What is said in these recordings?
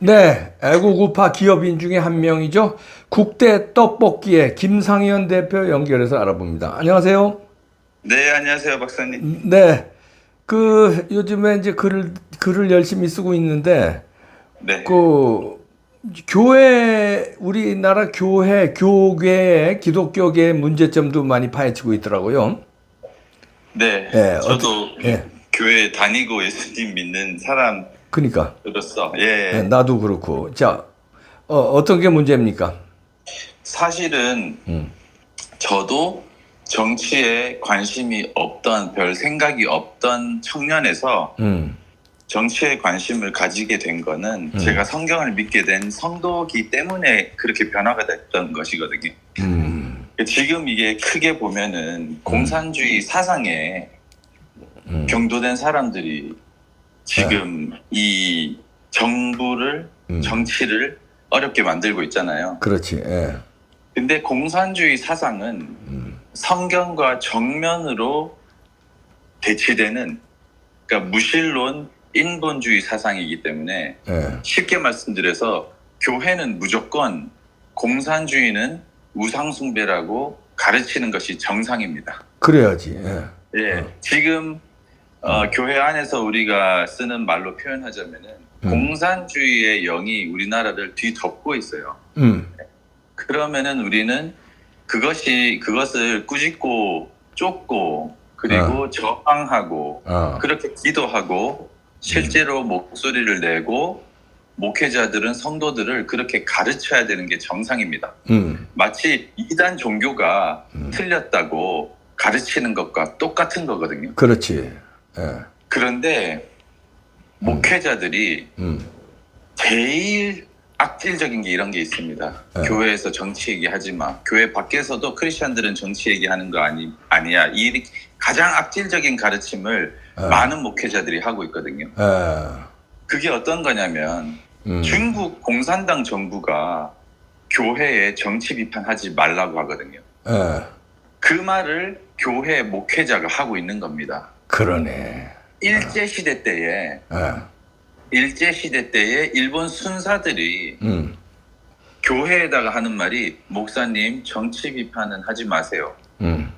네, 애국우파 기업인 중에 한 명이죠. 국대 떡볶이의 김상현 대표 연결해서 알아봅니다. 안녕하세요. 네, 안녕하세요, 박사님. 네, 요즘에 이제 글을 열심히 쓰고 있는데, 네, 그, 우리나라 교계의 기독교계의 문제점도 많이 파헤치고 있더라고요. 네, 예, 저도 예, 교회 다니고 예수님 믿는 그러니까, 사람으로서, 예, 예, 나도 그렇고. 자, 어떤 게 문제입니까? 사실은 음, 저도 정치에 관심이 없던, 별 생각이 없던 청년에서 음, 정치에 관심을 가지게 된 거는 음, 제가 성경을 믿게 된 성도기 때문에 그렇게 변화가 됐던 것이거든요. 음, 지금 이게 크게 보면은 공산주의 사상에 음, 경도된 사람들이 예, 지금 이 정부를, 음. 정치를 어렵게 만들고 있잖아요. 그렇지. 예. 근데 공산주의 사상은 성경과 정면으로 대치되는, 그러니까 무신론 인본주의 사상이기 때문에 예. 쉽게 말씀드려서 교회는 무조건 공산주의는 우상숭배라고 가르치는 것이 정상입니다. 그래야지. 예. 예, 지금 교회 안에서 우리가 쓰는 말로 표현하자면은 음. 공산주의의 영이 우리나라를 뒤덮고 있어요. 음. 그러면은 우리는 그것을 꾸짖고 쫓고 어. 그리고 저항하고 어. 그렇게 기도하고 실제로 목소리를 내고 목회자들은 성도들을 그렇게 가르쳐야 되는 게 정상입니다. 음. 마치 이단 종교가 틀렸다고 가르치는 것과 똑같은 거거든요. 그렇지. 예. 그런데 목회자들이 음. 제일 악질적인 게 이런 게 있습니다. 예. 교회에서 정치 얘기하지 마. 교회 밖에서도 크리스천들은 정치 얘기하는 거 아니야. 이 가장 악질적인 가르침을 많은 목회자들이 하고 있거든요. 예. 그게 어떤 거냐면 음. 중국 공산당 정부가 교회에 정치 비판하지 말라고 하거든요. 예. 그 말을 교회 목회자가 하고 있는 겁니다. 그러네. 일제시대 때에 예. 일제시대 때에 일본 순사들이 음. 교회에다가 하는 말이 목사님 정치 비판은 하지 마세요. 음.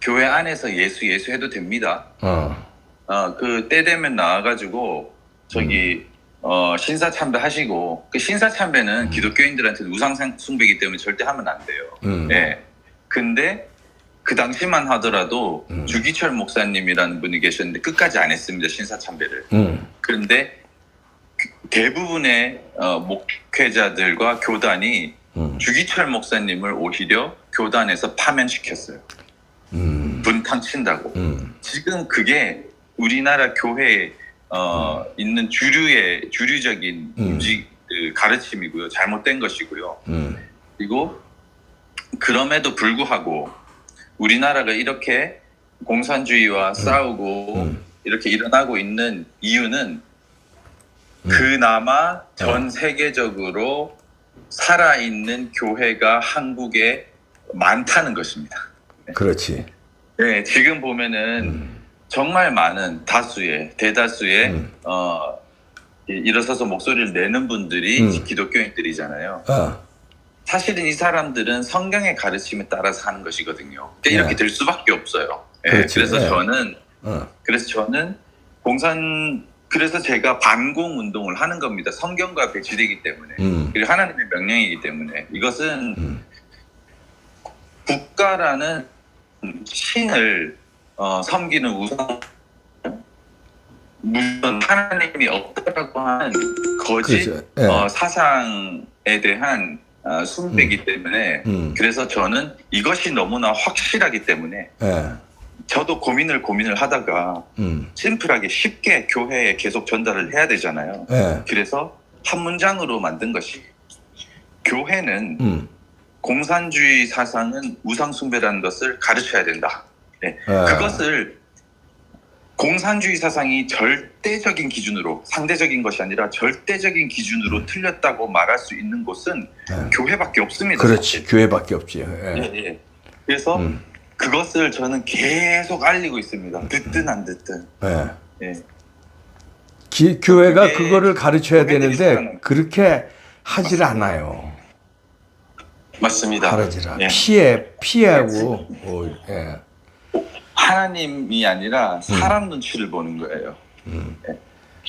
교회 안에서 예수 해도 됩니다. 그 때 되면 나와가지고 저기 신사 참배 하시고 그 신사 참배는 기독교인들한테 우상 숭배이기 때문에 절대 하면 안 돼요. 네. 근데 그 당시만 하더라도 주기철 목사님이라는 분이 계셨는데 끝까지 안 했습니다. 신사 참배를. 그런데 대부분의 목회자들과 교단이 주기철 목사님을 오히려 교단에서 파면시켰어요. 분탕 친다고. 지금 그게 우리나라 교회에 있는 주류적인 가르침이고요. 잘못된 것이고요. 그리고 그럼에도 불구하고 우리나라가 이렇게 공산주의와 싸우고 이렇게 일어나고 있는 이유는 그나마 전 세계적으로 살아있는 교회가 한국에 많다는 것입니다. 그렇지. 네, 지금 보면은 정말 많은 대다수의 일어서서 목소리를 내는 분들이 기독교인들이잖아요. 사실은 이 사람들은 성경의 가르침에 따라서 하는 것이거든요. 그러니까 이렇게 될 수밖에 없어요. 그렇지. 그래서 예. 저는 그래서 제가 반공 운동을 하는 겁니다. 성경과 배치되기 때문에. 그리고 하나님의 명령이기 때문에. 이것은 국가라는 신을 섬기는 물론 하나님이 없다라고 하는 거짓 그렇죠. 예. 사상에 대한 숭배이기 때문에 그래서 저는 이것이 너무나 확실하기 때문에 예. 저도 고민을 하다가 심플하게 쉽게 교회에 계속 전달을 해야 되잖아요. 예. 그래서 한 문장으로 만든 것이 교회는 공산주의 사상은 우상숭배라는 것을 가르쳐야 된다. 네. 그것을 공산주의 사상이 절대적인 기준으로 상대적인 것이 아니라 절대적인 기준으로 틀렸다고 말할 수 있는 곳은 교회밖에 없습니다. 그렇지. 사실. 교회밖에 없지. 예. 예. 그래서 그것을 저는 계속 알리고 있습니다. 듣든 안 듣든. 예. 예. 교회가 그게 그거를 가르쳐야 교회들이 되는데 사랑하는 그렇게 하질 않아요. 맞습니다. 가르치라. 예. 피하고 예. 하나님이 아니라 사람 눈치를 보는 거예요. 예.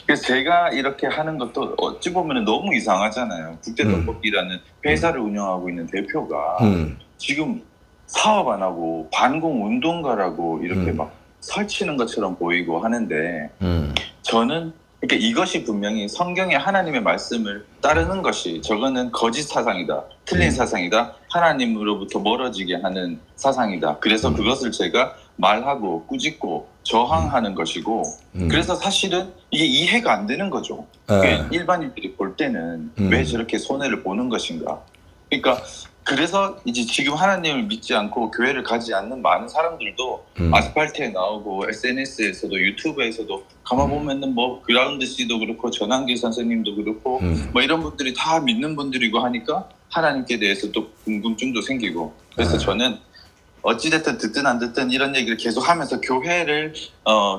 그래서 제가 이렇게 하는 것도 어찌 보면 너무 이상하잖아요. 국제떡볶이라는 회사를 운영하고 있는 대표가 지금 사업 안 하고 반공 운동가라고 이렇게 막 설치는 것처럼 보이고 하는데 저는 그러니까 이것이 분명히 성경의 하나님의 말씀을 따르는 것이 저거는 거짓 사상이다. 틀린 사상이다. 하나님으로부터 멀어지게 하는 사상이다. 그래서 그것을 제가 말하고 꾸짖고 저항하는 것이고 그래서 사실은 이게 이해가 안 되는 거죠. 일반인들이 볼 때는 왜 저렇게 손해를 보는 것인가. 그러니까 그래서 이제 지금 하나님을 믿지 않고 교회를 가지 않는 많은 사람들도 아스팔트에 나오고 SNS에서도 유튜브에서도 가만 보면은 뭐 그라운드 씨도 그렇고 전한길 선생님도 그렇고 뭐 이런 분들이 다 믿는 분들이고 하니까 하나님께 대해서 또 궁금증도 생기고 그래서 저는 어찌됐든 듣든 안 듣든 이런 얘기를 계속 하면서 교회를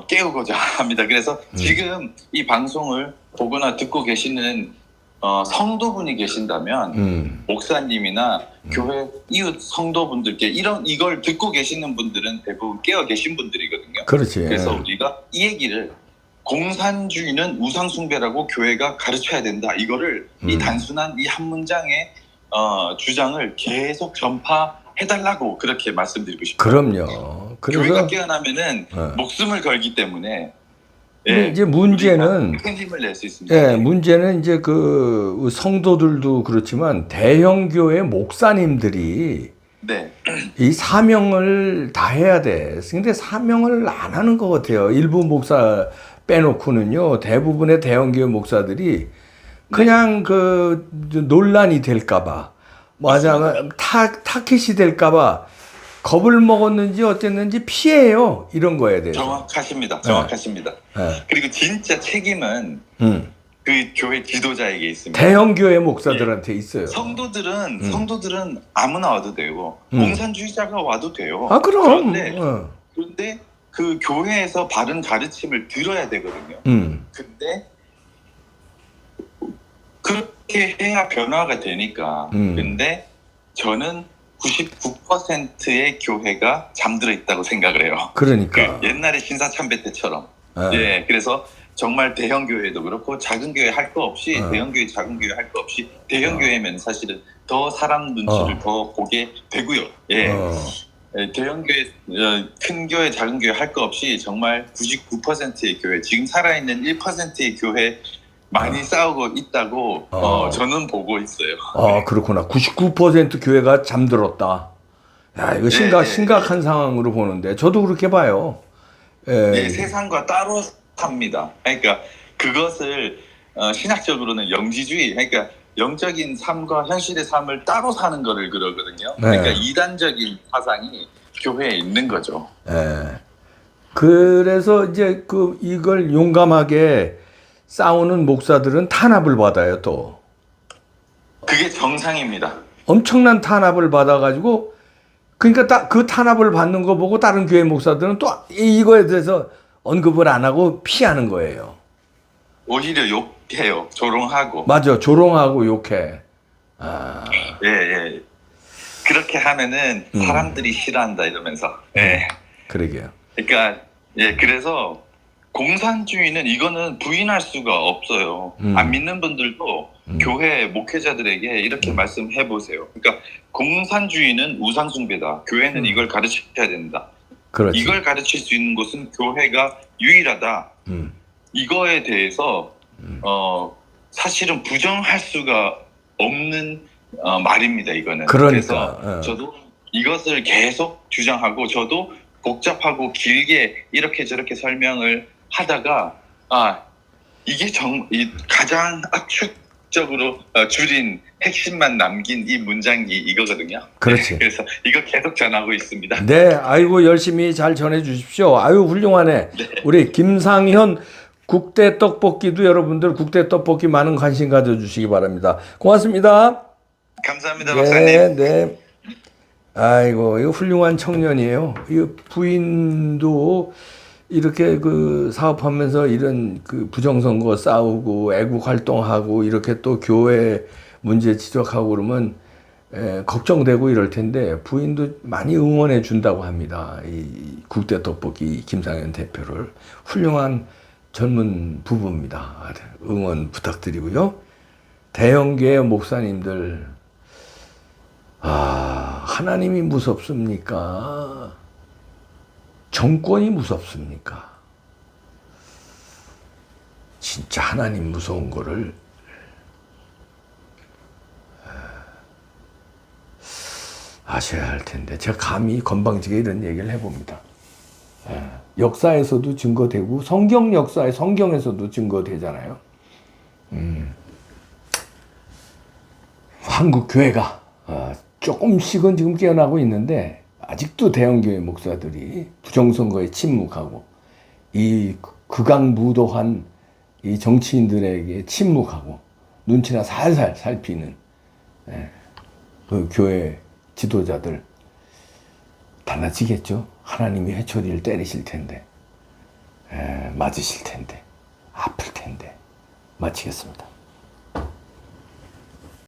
깨우고자 합니다. 그래서 지금 이 방송을 보거나 듣고 계시는 성도분이 계신다면 목사님이나 교회 이웃 성도분들께 이걸 듣고 계시는 분들은 대부분 깨어 계신 분들이거든요. 그렇지. 그래서 우리가 이 얘기를 공산주의는 우상숭배라고 교회가 가르쳐야 된다. 이거를 이 단순한 이 한 문장의 주장을 계속 전파해달라고 그렇게 말씀드리고 싶어요. 그럼요. 교회가 그래서 깨어나면은 목숨을 걸기 때문에 근데 이제 문제는 큰 힘을 낼 수 있습니다. 예, 문제는 이제 그 성도들도 그렇지만 대형 교회 목사님들이 네. 이 사명을 다 해야 돼. 근데 사명을 안 하는 것 같아요. 일부 목사 빼놓고는요. 대부분의 대형 교회 목사들이 그냥 그 논란이 될까봐, 맞아, 타켓이 될까봐 겁을 먹었는지 어쨌는지 피해요. 이런 거에 대해서. 정확하십니다. 정확하십니다. 네. 그리고 진짜 책임은 그 교회 지도자에게 있습니다. 대형 교회 목사들한테 있어요. 성도들은 아무나 와도 되고 공산주의자가 와도 돼요. 아, 그럼. 그런데 그 교회에서 바른 가르침을 들어야 되거든요. 근데 그렇게 해야 변화가 되니까. 근데 저는 99%의 교회가 잠들어 있다고 생각을 해요. 그러니까. 그 옛날에 신사참배 때처럼. 예, 그래서 정말 대형 교회도 그렇고 작은 교회 할 거 없이 대형 교회, 작은 교회 할 거 없이 대형 교회면 사실은 더 사람 눈치를 더 보게 되고요. 예. 대형 교회, 큰 교회, 작은 교회 할 거 없이 정말 99%의 교회, 지금 살아있는 1%의 교회 많이 싸우고 있다고 저는 보고 있어요. 아, 그렇구나. 99% 교회가 잠들었다. 야, 이거 심각한 상황으로 보는데 저도 그렇게 봐요. 네, 세상과 따로 삽니다. 그러니까 그것을 신학적으로는 영지주의, 그러니까 영적인 삶과 현실의 삶을 따로 사는 거를 그러거든요. 그러니까 이단적인 사상이 교회에 있는 거죠. 그래서 이제 이걸 용감하게 싸우는 목사들은 탄압을 받아요, 또. 그게 정상입니다. 엄청난 탄압을 받아가지고, 그러니까 그 탄압을 받는 거 보고 다른 교회 목사들은 또 이거에 대해서 언급을 안 하고 피하는 거예요. 오히려 욕해요. 조롱하고. 맞아, 조롱하고 욕해. 예. 그렇게 하면은 사람들이 싫어한다 이러면서. 예. 그러게요. 그러니까 그래서 공산주의는 이거는 부인할 수가 없어요. 안 믿는 분들도 교회 목회자들에게 이렇게 말씀해 보세요. 그러니까 공산주의는 우상숭배다. 교회는 이걸 가르쳐야 된다. 그렇지. 이걸 가르칠 수 있는 곳은 교회가 유일하다. 이거에 대해서 사실은 부정할 수가 없는 말입니다. 이거는. 그러니까. 그래서 저도 이것을 계속 주장하고 저도 복잡하고 길게 이렇게 저렇게 설명을 하다가 이게 가장 압축적으로 줄인 핵심만 남긴 이 문장이 이거거든요. 그렇지. 그래서 이거 계속 전하고 있습니다. 네, 아이고 열심히 잘 전해 주십시오. 아유 훌륭하네. 네. 우리 김상현 국대 떡볶이도 여러분들 국대 떡볶이 많은 관심 가져주시기 바랍니다. 고맙습니다. 감사합니다, 박사님. 네. 아이고 이거 훌륭한 청년이에요. 이 부인도 이렇게 그 사업하면서 이런 그 부정선거 싸우고 애국 활동하고 이렇게 또 교회 문제 지적하고 그러면 걱정되고 이럴 텐데 부인도 많이 응원해 준다고 합니다. 이 국대 떡볶이 김상현 대표를 훌륭한 젊은 부부입니다. 응원 부탁드리고요. 대형교회 목사님들 하나님이 무섭습니까? 정권이 무섭습니까? 진짜 하나님 무서운 거를 아셔야 할 텐데 제가 감히 건방지게 이런 얘기를 해봅니다. 역사에서도 증거되고 성경에서도 증거되잖아요. 한국 교회가 조금씩은 지금 깨어나고 있는데 아직도 대형교회 목사들이 부정선거에 침묵하고 이 극악무도한 이 정치인들에게 침묵하고 눈치나 살살 살피는 그 교회 지도자들 달라지겠죠. 하나님이 회초리를 때리실 텐데 맞으실 텐데 아플 텐데 마치겠습니다.